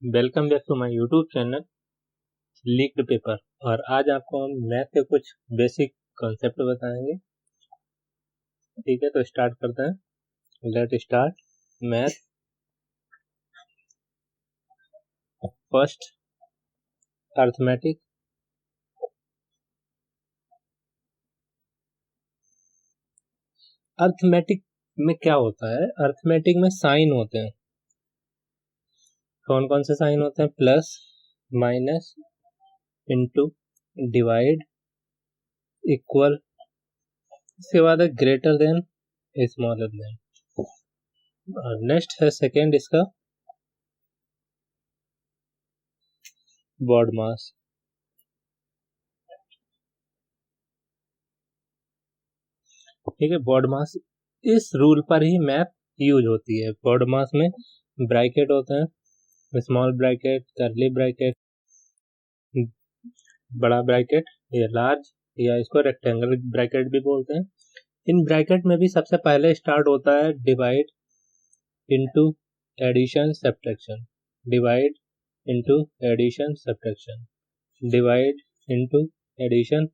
Welcome back to my YouTube channel leaked paper. और आज आपको हम मैथ के कुछ बेसिक कॉन्सेप्ट बताएंगे। ठीक है, तो स्टार्ट करते हैं। Let start math. First, arithmetic. Arithmetic में क्या होता है? अर्थमेटिक में साइन होते हैं। कौन कौन से साइन होते हैं? Plus, minus, into, divide, equal. इसके बाद है ग्रेटर देन, स्मॉलर देन। और नेक्स्ट है सेकेंड इसका बॉड मास। ठीक है, बॉड मास, इस रूल पर ही मैथ यूज होती है। बॉड मास में ब्रैकेट होते हैं, स्मॉल ब्रैकेट, कर्ली ब्रैकेट, बड़ा ब्रैकेट, या लार्ज, या इसको रेक्टेंगल ब्रैकेट भी बोलते हैं। इन ब्रैकेट में भी सबसे पहले स्टार्ट होता है divide into addition subtraction, divide into addition subtraction, divide into addition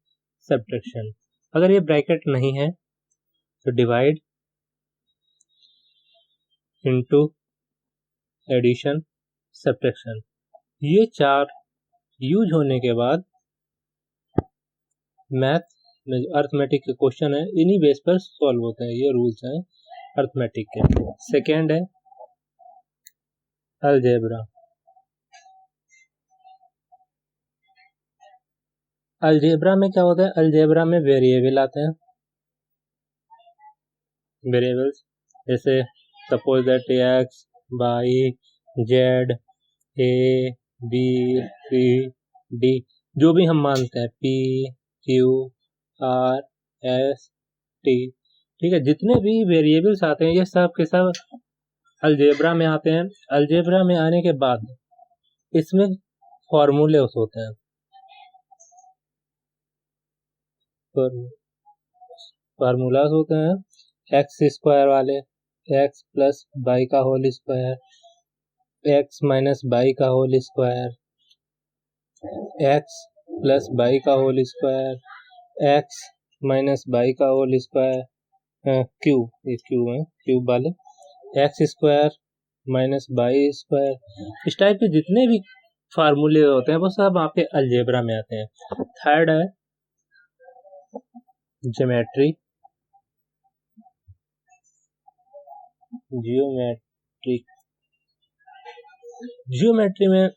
subtraction. अगर ये ब्रैकेट नहीं है तो डिवाइड इनटू एडिशन सब्ट्रैक्शन। ये चार यूज होने के बाद मैथ में जो अर्थमेटिक के क्वेश्चन है इन्हीं बेस पर सॉल्व होते हैं। ये रूल्स हैं अर्थमेटिक के। सेकेंड है अलजेब्रा। अलजेब्रा में क्या होता है? अलजेब्रा में वेरिएबल आते हैं। वेरिएबल्स जैसे suppose that X, Y, Z, A, B, C, D, जो भी हम मानते हैं, P, Q, R, S, T. ठीक है, जितने भी वेरिएबल्स आते हैं ये सब के सब अलजेब्रा में आते हैं। अलजेब्रा में आने के बाद इसमें फॉर्मूले होते हैं। फार्मूलाज होते हैं एक्स स्क्वायर वाले, एक्स प्लस वाई का whole square, x minus y का whole square, x plus y का whole square, x minus y का होल स्क्वायर, क्यू, ये क्यू है, क्यूब वाले, x square minus y square. इस टाइप के जितने भी फार्मूले होते हैं वो सब आपके अलजेब्रा में आते हैं। थर्ड है ज्योमेट्री, जियोमेट्री। जियोमेट्री में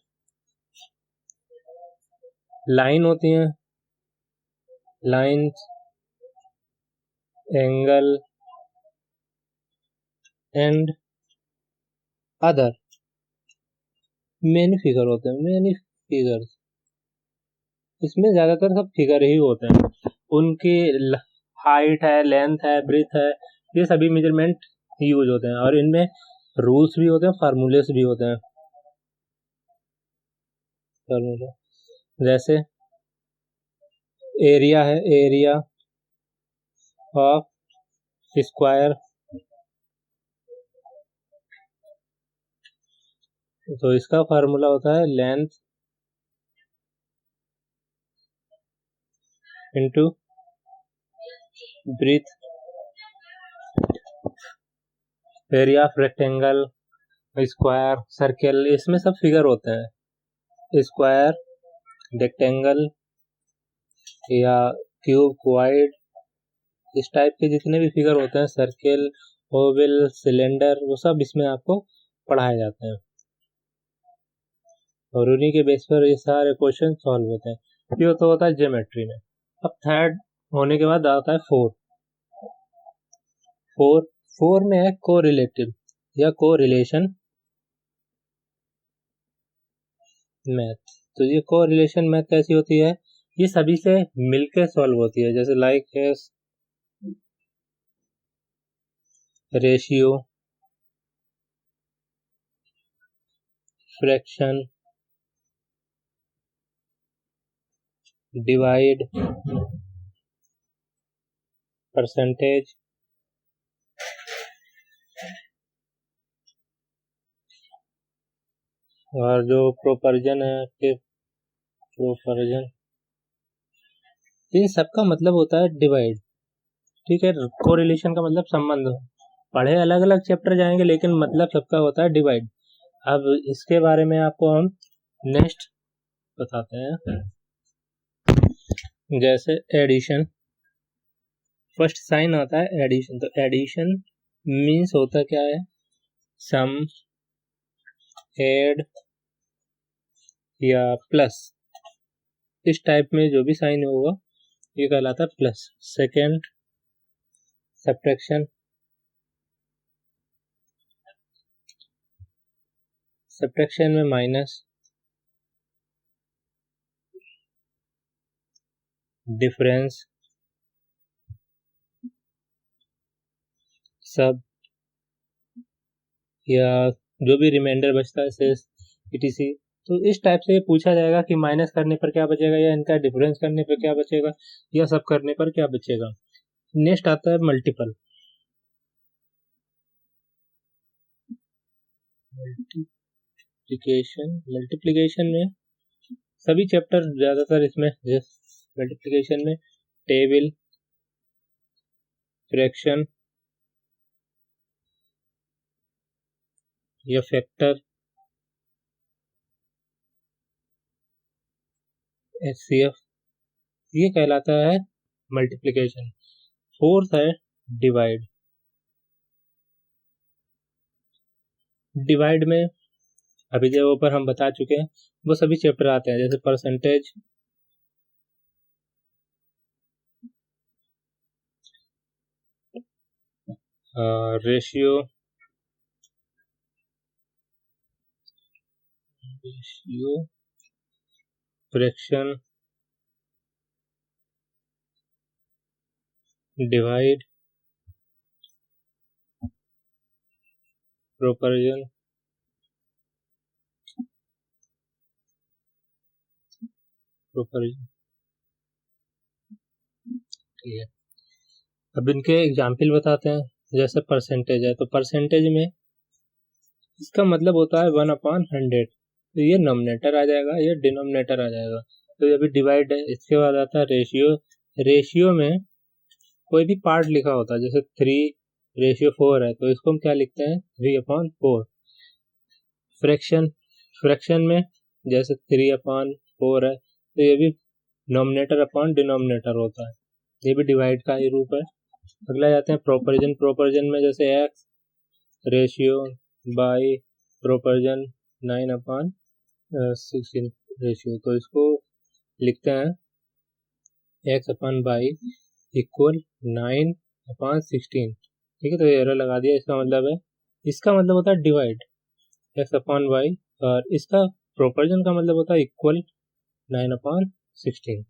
लाइन होती हैं, line, angle and other many figure होते हैं। मेनी फिगर्स, इसमें ज्यादातर सब फिगर ही होते हैं। उनकी हाइट है, लेंथ है, ब्रेथ है, ये सभी मेजरमेंट यूज होते हैं। और इनमें रूल्स भी होते हैं, फार्मूलेस भी होते हैं। फार्मूला जैसे एरिया है, एरिया ऑफ स्क्वायर, तो इसका फार्मूला होता है length into breath. Area of rectangle, square, circle, इसमें सब फिगर होते हैं। स्क्वायर, रेक्टेंगल या क्यूब, क्वाइड, इस टाइप के जितने भी फिगर होते हैं, सर्कल, ओवल, सिलेंडर, वो सब इसमें आपको पढ़ाए जाते हैं। और उन्हीं के बेस पर ये सारे क्वेश्चन सॉल्व होते हैं। ये तो होता है ज्योमेट्री में। अब थर्ड होने के बाद आता है फोर। फोर में है कोरिलेटिव या कोरिलेशन मैथ। तो ये कोरिलेशन मैथ कैसी होती है? ये सभी से मिलकर सॉल्व होती है। जैसे लाइक है रेशियो, फ्रैक्शन, डिवाइड, परसेंटेज, और जो प्रोपर्जन है कि प्रोपर्जन, इन सबका मतलब होता है डिवाइड। ठीक है, कोरिलेशन का मतलब संबंध। पढ़े अलग अलग चैप्टर जाएंगे लेकिन मतलब सबका होता है डिवाइड। अब इसके बारे में आपको हम नेक्स्ट बताते हैं। जैसे एडिशन, फर्स्ट साइन आता है एडिशन। तो एडिशन मीन्स होता क्या है, सम, एड या प्लस, इस टाइप में जो भी साइन होगा ये कहलाता है प्लस। सेकेंड सब्ट्रैक्शन, सब्ट्रैक्शन में माइनस, डिफरेंस, सब, या जो भी रिमाइंडर बचता है शेष etc। तो इस टाइप से पूछा जाएगा कि माइनस करने पर क्या बचेगा, या इनका डिफरेंस करने पर क्या बचेगा, या सब करने पर क्या बचेगा। नेक्स्ट आता है मल्टीपल। मल्टीप्लिकेशन में सभी चैप्टर ज्यादातर इसमें, मल्टीप्लिकेशन में टेबल, फ्रैक्शन या फैक्टर, HCF, ये कहलाता है मल्टीप्लिकेशन। फोर्थ है डिवाइड। डिवाइड में अभी जो ऊपर हम बता चुके हैं वो सभी चैप्टर आते हैं, जैसे परसेंटेज, रेशियो, फ्रैक्शन, डिवाइड, प्रोपर्जन, ठीक है। अब इनके एग्जाम्पल बताते हैं। जैसे परसेंटेज है, तो परसेंटेज में इसका मतलब होता है 1/100। तो ये नोमिनेटर आ जाएगा, ये डिनोमिनेटर आ जाएगा। तो ये भी डिवाइड है। इसके बाद आता है रेशियो। रेशियो में कोई भी पार्ट लिखा होता है, जैसे 3:4 है तो इसको हम क्या लिखते हैं, 3/4। फ्रैक्शन, फ्रैक्शन में जैसे 3/4 है तो ये भी नोमिनेटर अपॉन डिनोमिनेटर होता है, ये भी डिवाइड का ही रूप है। अगला जाते हैं प्रोपर्जन। प्रोपर्जन में जैसे एक्स रेशियो बाई प्रोपर्जन 9/16 रेशियो, तो इसको लिखते हैं x/y इक्वल 9/16। ठीक है, तो ये एरर लगा दिया। इसका मतलब है, इसका मतलब होता है डिवाइड x/y, और इसका प्रोपर्जन का मतलब होता है इक्वल 9/16।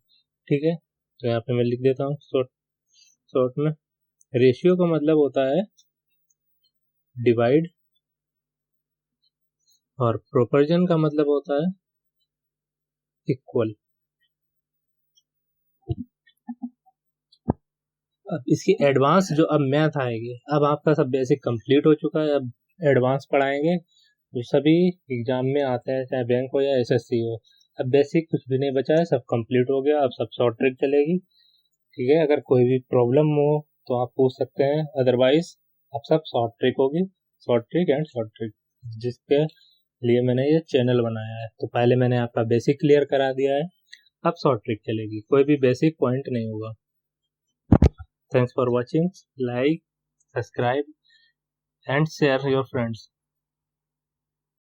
ठीक है, तो यहाँ पे मैं लिख देता हूँ शॉर्ट में। रेशियो का मतलब होता है डिवाइड, और प्रोपर्जन का मतलब होता है इक्वल। अब इसकी एडवांस जो अब मैथ आएगी, अब आपका सब बेसिक कंप्लीट हो चुका है, अब एडवांस पढ़ाएंगे जो सभी एग्जाम में आता है, चाहे बैंक हो या SSC हो। अब बेसिक कुछ भी नहीं बचा है, सब कंप्लीट हो गया। अब सब शॉर्ट ट्रिक चलेगी। ठीक है, अगर कोई भी प्रॉब्लम हो तो आप पूछ सकते हैं, अदरवाइज अब सब शॉर्ट ट्रिक होगी। Short trick and short trick, जिसके लिए मैंने ये चैनल बनाया है। तो पहले मैंने आपका बेसिक क्लियर करा दिया है, अब शॉर्ट ट्रिक चलेगी, कोई भी बेसिक पॉइंट नहीं होगा। Thanks for watching. Like, subscribe and share your friends.